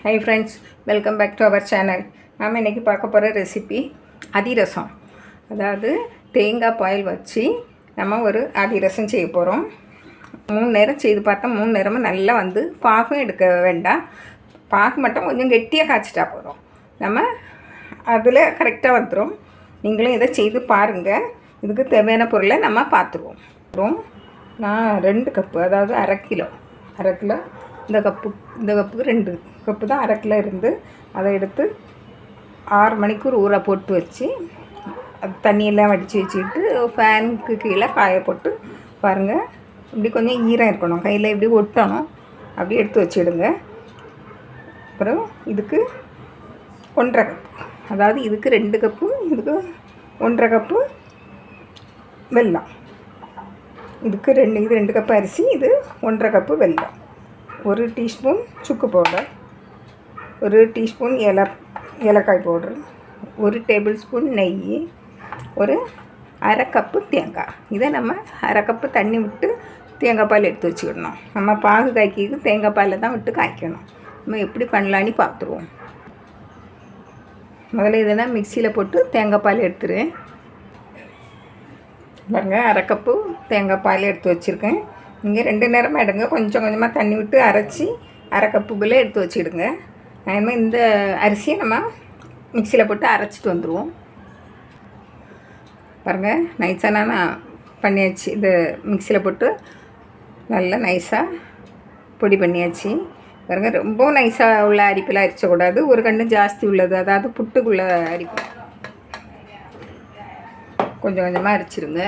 Hi friends, welcome back to our channel. நாம் இன்றைக்கி பார்க்க போகிற ரெசிபி அதிரசம். அதாவது தேங்காய் பால் வச்சு நம்ம ஒரு அதிரசம் செய்ய போகிறோம். 3 நேரம் செய்து பார்த்தா 3 நேரமும் நல்லா வந்து பாகும் எடுக்க வேண்டாம். பாகு மட்டும் கொஞ்சம் கெட்டியாக காய்ச்சிட்டா போதும். நம்ம அதில் கரெக்டாக வந்துடும். நீங்களும் இதை செய்து பாருங்கள். இதுக்கு தேவையான பொருளை நம்ம பார்த்துருவோம். நான் 2 கப்பு, அதாவது அரை கிலோ இந்த கப்புக்கு 2 கப்பு தான் அரை கிலோ இருந்து அதை எடுத்து 6 மணிக்கூர் ஊற போட்டு வச்சு அது தண்ணியெல்லாம் வடித்து வச்சுக்கிட்டு ஃபேனுக்கு கீழே காய போட்டு பாருங்கள். இப்படி கொஞ்சம் ஈரம் இருக்கணும், கையில் இப்படி ஒட்டணும். அப்படி எடுத்து வச்சுடுங்க. அப்புறம் இதுக்கு 1.5 கப்பு, அதாவது இதுக்கு 2 கப்பு, இதுக்கு 1.5 கப்பு வெல்லம். இதுக்கு இது 2 கப்பு அரிசி, இது 1.5 கப்பு வெல்லம், 1 டீஸ்பூன் சுக்கு பவுடர், 1 டீஸ்பூன் ஏலக்காய் பவுடர், 1 டேபிள் ஸ்பூன் நெய், ஒரு அரை கப்பு தேங்காய். இதை நம்ம அரை கப்பு தண்ணி விட்டு தேங்காய் பால் எடுத்து வச்சுக்கிடணும். நம்ம பாகு காய்க்கு தேங்காய் பாலில் தான் விட்டு காய்க்கணும். நம்ம எப்படி பண்ணலான்னு பார்த்துருவோம். முதல்ல இதெல்லாம் மிக்சியில் போட்டு தேங்காய் பால் எடுத்துருவேன். பாருங்கள், அரை கப்பு தேங்காய் பால் எடுத்து வச்சுருக்கேன். நீங்கள் 2 நேரமாக எடுங்க. கொஞ்சம் கொஞ்சமாக தண்ணி விட்டு அரைச்சி அரை கப்பு போல் எடுத்து வச்சுடுங்க. அதேமாதிரி இந்த அரிசியை நம்ம மிக்சியில் போட்டு அரைச்சிட்டு வந்துடுவோம். பாருங்கள், நைஸாக நான் பண்ணியாச்சு. இந்த மிக்சியில் போட்டு நல்லா நைஸாக பொடி பண்ணியாச்சு. பாருங்கள், ரொம்ப நைஸாக உள்ள அரிப்பில் அரிச்சக்கூடாது. ஒரு கண்ணு ஜாஸ்தி உள்ளது, அதாவது புட்டுக்குள்ளே அரிப்பு கொஞ்சம் கொஞ்சமாக அரிச்சிருங்க.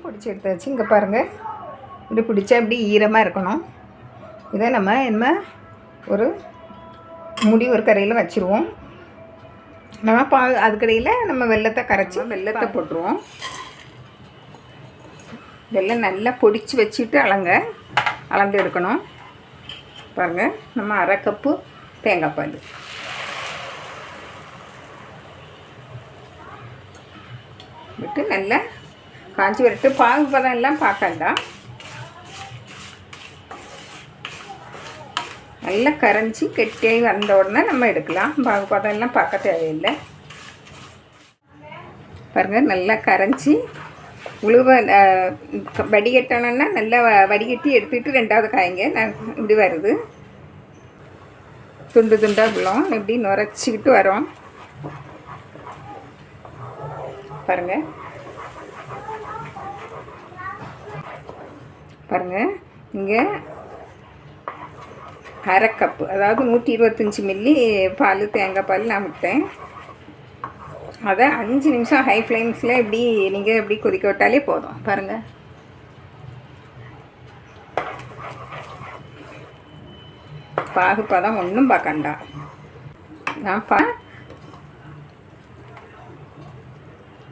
பிடிச்சி எடுத்தாச்சு. இங்கே பாருங்கள், இப்படி பிடிச்சா இப்படி ஈரமாக இருக்கணும். இதை நம்ம ஒரு ஒரு கரையில் வச்சுருவோம். நம்ம அதுக்கடையில் நம்ம வெல்லத்தை கரைச்சி வெல்லத்தை போட்டுருவோம். வெல்லம் நல்லா பொடிச்சு வச்சுட்டு அளந்து எடுக்கணும். பாருங்கள், நம்ம அரை கப்பு தேங்காய் பால், விட்டு நல்லா காய்ச்சி விட்டு பாகு பதம் எல்லாம் பார்க்கண்டா. நல்லா கரைஞ்சி கெட்டியாகி வந்த உடனே நம்ம எடுக்கலாம். பாகு பதம் எல்லாம் பார்க்க தேவையில்லை. பாருங்கள், நல்லா கரைஞ்சி உழுவ வடிகட்டணுன்னா நல்லா வடிகட்டி எடுத்துக்கிட்டு 2வது காய்ங்க. நான் இப்படி வருது, துண்டு துண்டாக விழும், இப்படி நுரைச்சிக்கிட்டு வரோம். பாருங்கள் பாருங்கள், இங்கே அரை கப்பு, அதாவது 125 மில்லி பால், தேங்காய் பால் நான் விட்டேன். அதை 5 நிமிஷம் ஹை ஃப்ளேம்ஸில் இப்படி நீங்கள் இப்படி கொதிக்க விட்டாலே போதும். பாருங்கள், பாகு பதம் ஒன்றும் பார்க்கண்டா. நான்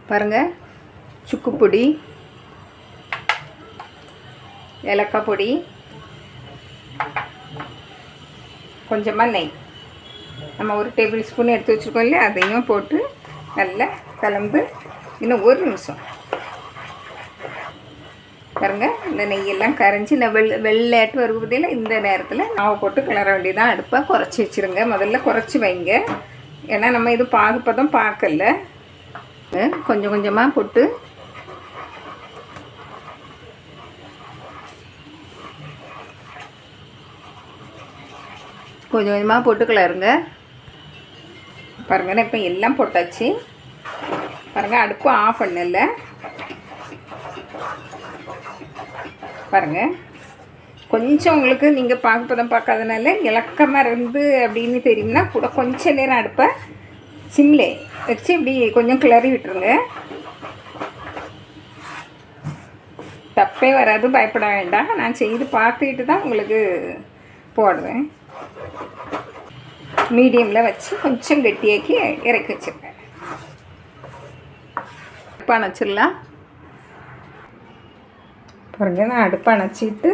பாருங்கள், சுக்கு பொடி, ஏலக்காய் பொடி, கொஞ்சமாக நெய், நம்ம 1 டேபிள் ஸ்பூன் எடுத்து வச்சுருக்கோம் இல்லையா, அதையும் போட்டு நல்லா கலந்து இன்னும் 1 நிமிஷம். பாருங்கள், இந்த நெய்யெல்லாம் கரைஞ்சி இந்த வெள்ளையாட்டு வருவதில் இந்த நேரத்தில் மாவை போட்டு கிளற வேண்டியதான். அடுப்பை குறைச்சி வச்சுருங்க. முதல்ல குறைச்சி வைங்க, ஏன்னா நம்ம இது பாகுப்பதம் பார்க்கல. கொஞ்சம் கொஞ்சமாக போட்டு கிளறுங்க. பாருங்கள், இப்போ எல்லாம் போட்டாச்சு. பாருங்கள், அடுப்பு ஆஃப் பண்ணல. பாருங்கள், கொஞ்சம் உங்களுக்கு நீங்கள் பாகுப்பதம் பார்க்காதனால இலக்கமாக இருந்து அப்படின்னு தெரியும்னா கூட கொஞ்சம் நேரம் அடுப்பை சிம்லே வச்சு இப்படி கொஞ்சம் கிளறி விட்டுருங்க. தப்பே வராது, பயப்பட வேண்டாம். நான் செய்து பார்த்துக்கிட்டு தான் உங்களுக்கு போடுவேன். மீடியமில் வச்சு கொஞ்சம் கெட்டியாக்கி இறக்கி வச்சுருக்கேன். அடுப்பை அணைச்சிடலாம். பாருங்கள், நான் அடுப்பை அணைச்சிட்டு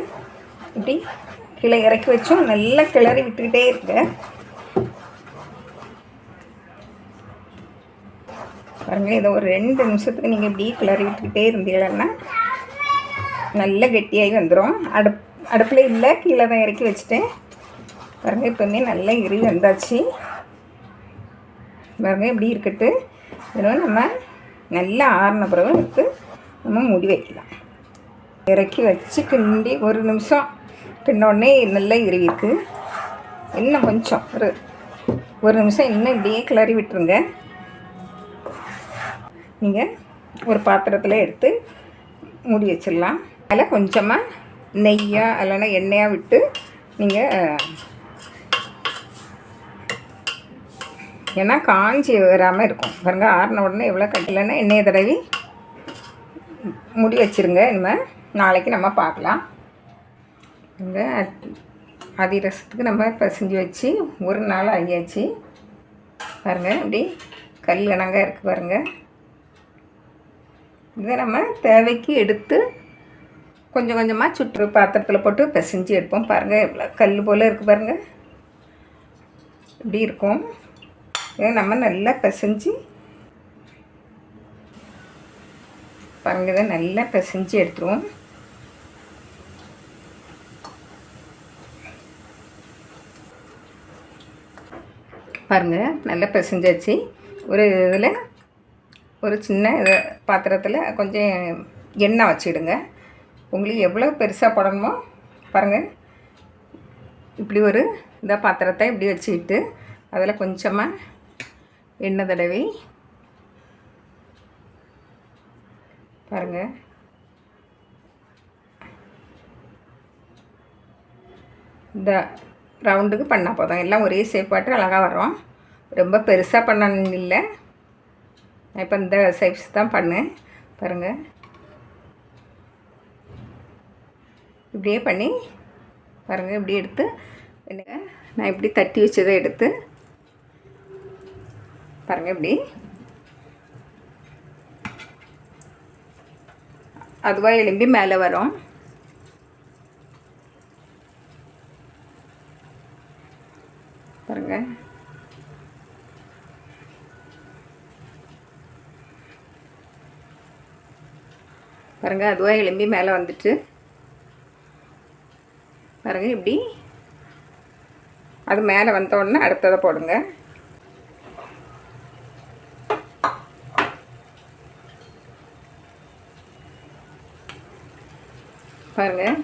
இப்படி கீழே இறக்கி வச்சோம். நல்லா கிளறி விட்டுக்கிட்டே இருக்கேன். பாருங்கள், இதை ஒரு 2 நிமிஷத்துக்கு நீங்கள் இப்படி கிளறி விட்டுக்கிட்டே இருந்தீங்கன்னா நல்ல கெட்டியாகி வந்துடும். அடுப்பில் இல்லை, கீழே தான் இறக்கி வச்சுட்டேன். பாருங்கள் இப்போவுமே நல்லா இறுகி வந்தாச்சு. பாருங்கள் இப்படி இருக்கட்டு. இதனால் நம்ம நல்லா ஆறின பிறகு எடுத்து நம்ம மூடி வைக்கலாம். இறக்கி வச்சு கிண்டி 1 நிமிஷம் கிண்டோடனே நல்லா இறுகிருக்கு. இன்னும் கொஞ்சம் ஒரு நிமிஷம் இன்னும் இப்படியே கிளறி விட்டுருங்க. நீங்கள் ஒரு பாத்திரத்தில் எடுத்து மூடி வச்சிடலாம். அதில் கொஞ்சமாக நெய்யாக இல்லைன்னா எண்ணெயாக விட்டு நீங்கள், ஏன்னா காஞ்சி வராமல் இருக்கும். பாருங்க ஆறின உடனே எவ்வளோ கட்டலைன்னா எண்ணெயை தடவி மூடி வச்சுருங்க. இனிமேல் நாளைக்கு நம்ம பார்க்கலாம். இங்கே அதிரசத்துக்கு நம்ம பசஞ்சு வச்சு 1 நாள் ஆகியாச்சு. பாருங்கள் இப்படி கல் கணங்க இருக்குது பாருங்கள். இதை நம்ம தேவைக்கு எடுத்து கொஞ்சம் கொஞ்சமாக சுற்று பாத்திரத்தில் போட்டு பிசைஞ்சு எடுப்போம். பாருங்கள் எவ்வளோ கல் போல் இருக்குது பாருங்கள். இப்படி இருக்கும். இதை நம்ம நல்லா பிசைஞ்சு பாருங்கள். இதை நல்லா பிசைஞ்சு எடுத்துருவோம். பாருங்கள் நல்லா பிசைஞ்சாச்சு. ஒரு இதில் ஒரு சின்ன பாத்திரத்தில் கொஞ்சம் எண்ணெய் வச்சுடுங்க. உங்களுக்கு எவ்வளோ பெருசாக போடணுமோ பாருங்கள். இப்படி ஒரு இந்த பாத்திரத்தை இப்படி வச்சுக்கிட்டு அதில் கொஞ்சமாக எண்ணெய் தடவி பாருங்கள். இந்த ரவுண்டுக்கு பண்ணால் போதும். எல்லாம் ஒரே ஷேப்பாட்டு அழகாக வரும். ரொம்ப பெருசாக பண்ணணும் இல்லை. நான் இப்போ இந்த சைஸ் தான் பண்ணேன். பாருங்கள் இப்படியே பண்ணி பாருங்கள். இப்படி எடுத்து என்னங்க நான் இப்படி தட்டி வச்சதை எடுத்து பாருங்கள். இப்படி அதுவாக எலும்பி மேலே வரும். பாருங்கள் பாருங்கள் அதுவாக எலும்பி மேலே வந்துட்டு பாருங்கள். இப்படி அது மேலே வந்த உடனே அடுத்ததை போடுங்க. பாருங்கள்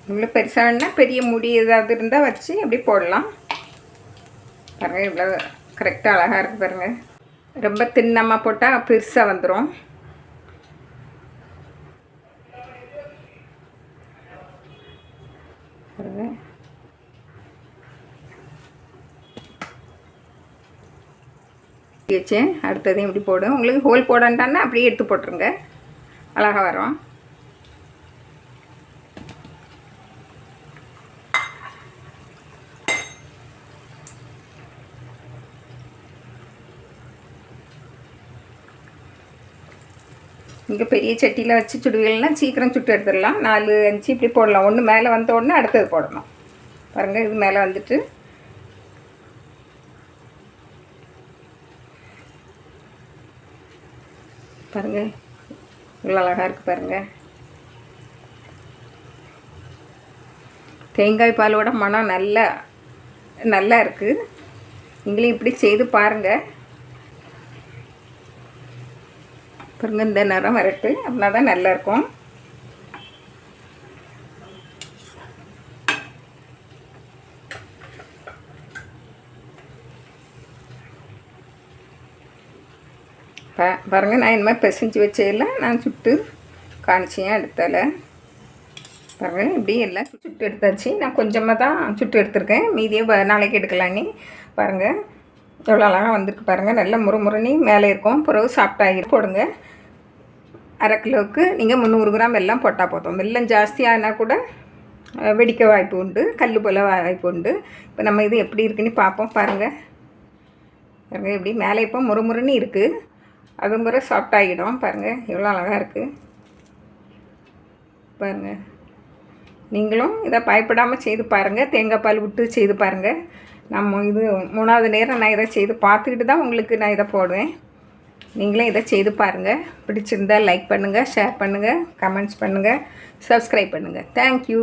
உங்களுக்கு பெருசாக வேணால் பெரிய முடி ஏதாவது இருந்தால் வச்சு அப்படி போடலாம். பாருங்கள் இவ்வளோ கரெக்டாக அழகாக இருக்குது பாருங்கள். ரொம்ப தின்னமாக போட்டால் பெருசாக வந்துடும். பாருங்கள் வச்சு அடுத்ததையும் இப்படி போடும். உங்களுக்கு ஹோல் போடண்டான்னா அப்படியே எடுத்து போட்டுருங்க, அழகாக வரும். இங்கே பெரிய சட்டியில் வச்சு சுடுவீங்கன்னா சீக்கிரம் சுட்டு எடுத்துடலாம். 4 5 இப்படி போடலாம். ஒன்று மேலே வந்த உடனே அடுத்தது போடணும். பாருங்கள் இது மேலே வந்துட்டு பாருங்கள் இவ்வளோ அழகாக இருக்குது பாருங்கள். தேங்காய் பாலோட மனம் நல்லா இருக்குது. நீங்களும் இப்படி செய்து பாருங்கள். பாருங்கள் இந்த நிறம் வரட்டு, அப்படின்னா தான் நல்லாயிருக்கும். பாருங்கள் நான் இனிமேல் பிசைஞ்சு வச்சதில் நான் சுட்டு காணிச்சேன் அடுத்தால. பாருங்கள் இப்படி எல்லாம் சுட்டு எடுத்தாச்சு. நான் கொஞ்சமாக தான் சுட்டு எடுத்திருக்கேன், மீதியே நாளைக்கு எடுக்கலான்னு. பாருங்கள் எவ்வளோ அழகாக வந்திருக்கு பாருங்கள். நல்லா முறுமுறுனி மேலே இருக்கும். பிறகு சாப்பிட்டாகி போடுங்க. 1/2 கிலோவுக்கு நீங்கள் 300 கிராம் வெல்லம் போட்டால் போதும். வெல்லம் ஜாஸ்தியானால் கூட வெடிக்க வாய்ப்பு உண்டு, கல் போல் வாய்ப்பு உண்டு. இப்போ நம்ம இது எப்படி இருக்குன்னு பார்ப்போம். பாருங்கள் பாருங்கள் இப்படி மேலே இப்போ முறுமுறுன்னு இருக்குது. அது முறை சாஃப்டாகிடும். பாருங்கள் எவ்வளோ அழகாக இருக்குது பாருங்கள். நீங்களும் இதை பயப்படாமல் செய்து பாருங்கள். தேங்காய் பால் விட்டு செய்து பாருங்கள். நம்ம இது 3வது நேரம் நான் இதை செய்து பார்த்துக்கிட்டு தான் உங்களுக்கு நான் இதை போடுவேன். நீங்களே இதை செய்து பாருங்கள். பிடிச்சிருந்தால் லைக் பண்ணுங்கள், ஷேர் பண்ணுங்கள், கமெண்ட்ஸ் பண்ணுங்கள், சப்ஸ்கிரைப் பண்ணுங்கள். தேங்க்யூ.